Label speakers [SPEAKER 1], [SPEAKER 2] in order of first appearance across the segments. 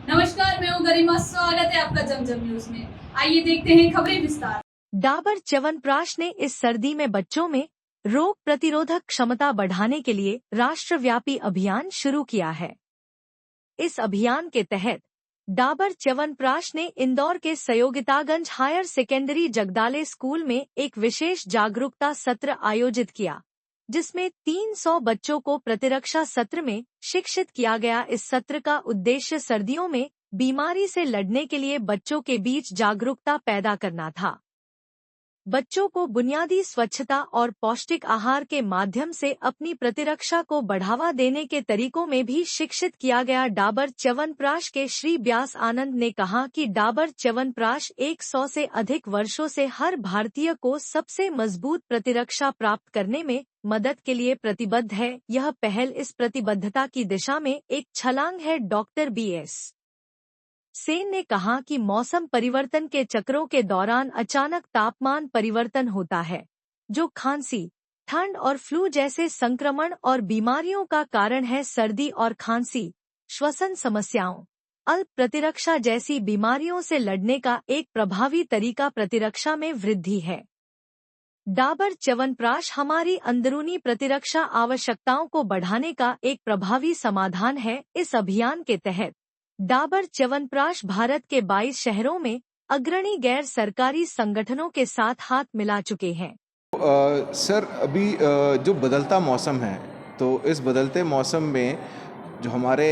[SPEAKER 1] नमस्कार, मैं हूँ गरिमा। स्वागत है आपका जमजम न्यूज में। आइए देखते हैं खबरें विस्तार।
[SPEAKER 2] डाबर च्यवनप्राश ने इस सर्दी में बच्चों में रोग प्रतिरोधक क्षमता बढ़ाने के लिए राष्ट्रव्यापी अभियान शुरू किया है। इस अभियान के तहत डाबर च्यवनप्राश ने इंदौर के सयोगितागंज हायर सेकेंडरी जगदाले स्कूल में एक विशेष जागरूकता सत्र आयोजित किया, जिसमें 300 बच्चों को प्रतिरक्षा सत्र में शिक्षित किया गया। इस सत्र का उद्देश्य सर्दियों में बीमारी से लड़ने के लिए बच्चों के बीच जागरूकता पैदा करना था। बच्चों को बुनियादी स्वच्छता और पौष्टिक आहार के माध्यम से अपनी प्रतिरक्षा को बढ़ावा देने के तरीकों में भी शिक्षित किया गया। डाबर च्यवनप्राश के श्री व्यास आनंद ने कहा कि डाबर च्यवनप्राश 100 से अधिक वर्षों से हर भारतीय को सबसे मजबूत प्रतिरक्षा प्राप्त करने में मदद के लिए प्रतिबद्ध है। यह पहल इस प्रतिबद्धता की दिशा में एक छलांग है। डॉक्टर BS सेन ने कहा कि मौसम परिवर्तन के चक्रों के दौरान अचानक तापमान परिवर्तन होता है, जो खांसी, ठंड और फ्लू जैसे संक्रमण और बीमारियों का कारण है। सर्दी और खांसी, श्वसन समस्याओं, अल्प प्रतिरक्षा जैसी बीमारियों से लड़ने का एक प्रभावी तरीका प्रतिरक्षा में वृद्धि है। डाबर च्यवनप्राश हमारी अंदरूनी प्रतिरक्षा आवश्यकताओं को बढ़ाने का एक प्रभावी समाधान है। इस अभियान के तहत डाबर च्यवनप्राश भारत के 22 शहरों में अग्रणी गैर सरकारी संगठनों के साथ हाथ मिला चुके हैं।
[SPEAKER 3] सर, अभी जो बदलता मौसम है, तो इस बदलते मौसम में जो हमारे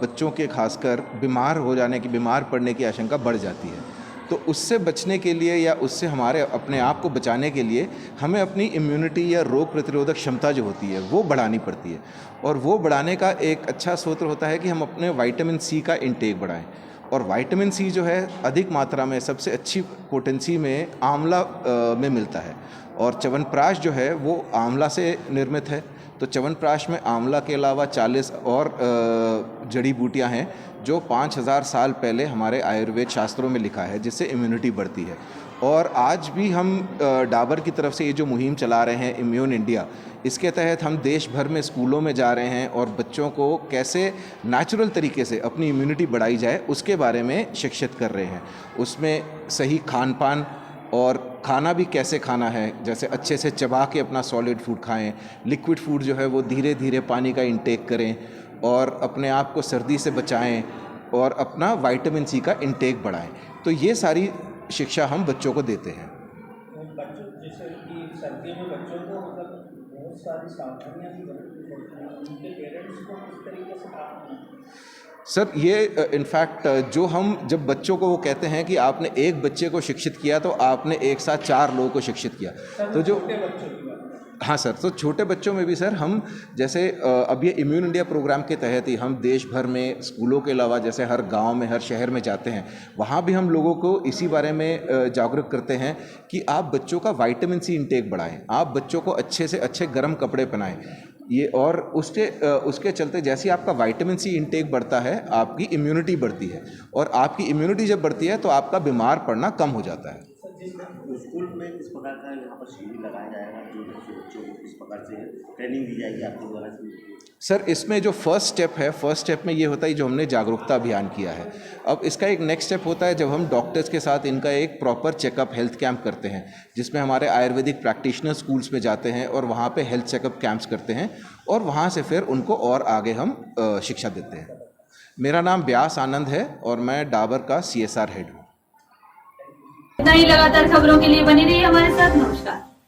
[SPEAKER 3] बच्चों के खासकर बीमार पड़ने की आशंका बढ़ जाती है। तो उससे बचने के लिए या उससे हमारे अपने आप को बचाने के लिए हमें अपनी इम्यूनिटी या रोग प्रतिरोधक क्षमता जो होती है वो बढ़ानी पड़ती है। और वो बढ़ाने का एक अच्छा स्रोत होता है कि हम अपने विटामिन सी का इंटेक बढ़ाएं। और विटामिन सी जो है अधिक मात्रा में सबसे अच्छी पोटेंसी में आंवला में मिलता है। और च्यवनप्राश जो है वो आंवला से निर्मित है। तो च्यवनप्राश में आंवला के अलावा 40 और जड़ी बूटियां हैं जो 5000 साल पहले हमारे आयुर्वेद शास्त्रों में लिखा है, जिससे इम्यूनिटी बढ़ती है। और आज भी हम डाबर की तरफ से ये जो मुहिम चला रहे हैं इम्यून इंडिया, इसके तहत हम देश भर में स्कूलों में जा रहे हैं और बच्चों को कैसे नेचुरल तरीके से अपनी इम्यूनिटी बढ़ाई जाए उसके बारे में शिक्षित कर रहे हैं। उसमें सही खान पान और खाना भी कैसे खाना है, जैसे अच्छे से चबा के अपना सॉलिड फूड खाएं, लिक्विड फूड जो है वो धीरे धीरे पानी का इंटेक करें और अपने आप को सर्दी से बचाएं और अपना विटामिन सी का इंटेक बढ़ाएं। तो ये सारी शिक्षा हम बच्चों को देते हैं।
[SPEAKER 4] बच्चों जैसे कि सर्दियों में बच्चों को मतलब बहुत सारी सावधानियां भी बरतनी पड़ती हैं, उनके पेरेंट्स को किस तरीके से काम।
[SPEAKER 3] सर, ये इनफैक्ट जो हम जब बच्चों को वो कहते हैं कि आपने एक बच्चे को शिक्षित किया तो आपने एक साथ 4 लोगों को शिक्षित किया। तो जो हाँ सर, तो छोटे बच्चों में भी सर हम जैसे अब ये इम्यून इंडिया प्रोग्राम के तहत ही हम देश भर में स्कूलों के अलावा जैसे हर गांव में हर शहर में जाते हैं, वहाँ भी हम लोगों को इसी बारे में जागरूक करते हैं कि आप बच्चों का विटामिन सी इंटेक बढ़ाएं, आप बच्चों को अच्छे से अच्छे गर्म कपड़े पहनाएं। ये और उसके चलते जैसे आपका विटामिन सी इंटेक बढ़ता है आपकी इम्यूनिटी बढ़ती है, और आपकी इम्यूनिटी जब बढ़ती है तो आपका बीमार पड़ना कम हो जाता है।
[SPEAKER 4] स्कूल में किस प्रकार का यहाँ पर शिविर लगाया जाएगा, जो बच्चों को किस प्रकार से ट्रेनिंग दी जाएगी आपके द्वारा?
[SPEAKER 3] सर, इसमें जो फर्स्ट स्टेप में ये होता है जो हमने जागरूकता अभियान किया है। अब इसका एक नेक्स्ट स्टेप होता है जब हम डॉक्टर्स के साथ इनका एक प्रॉपर चेकअप हेल्थ कैंप करते हैं, जिसमें हमारे आयुर्वेदिक प्रैक्टिशनर स्कूल्स में जाते हैं और वहाँ पे हेल्थ चेकअप कैंप्स करते हैं और वहाँ से फिर उनको और आगे हम शिक्षा देते हैं। मेरा नाम व्यास आनंद है और मैं डाबर का CSR हेड हूँ।
[SPEAKER 1] इतना ही लगातार खबरों के लिए बने रहिए हमारे साथ। नमस्कार।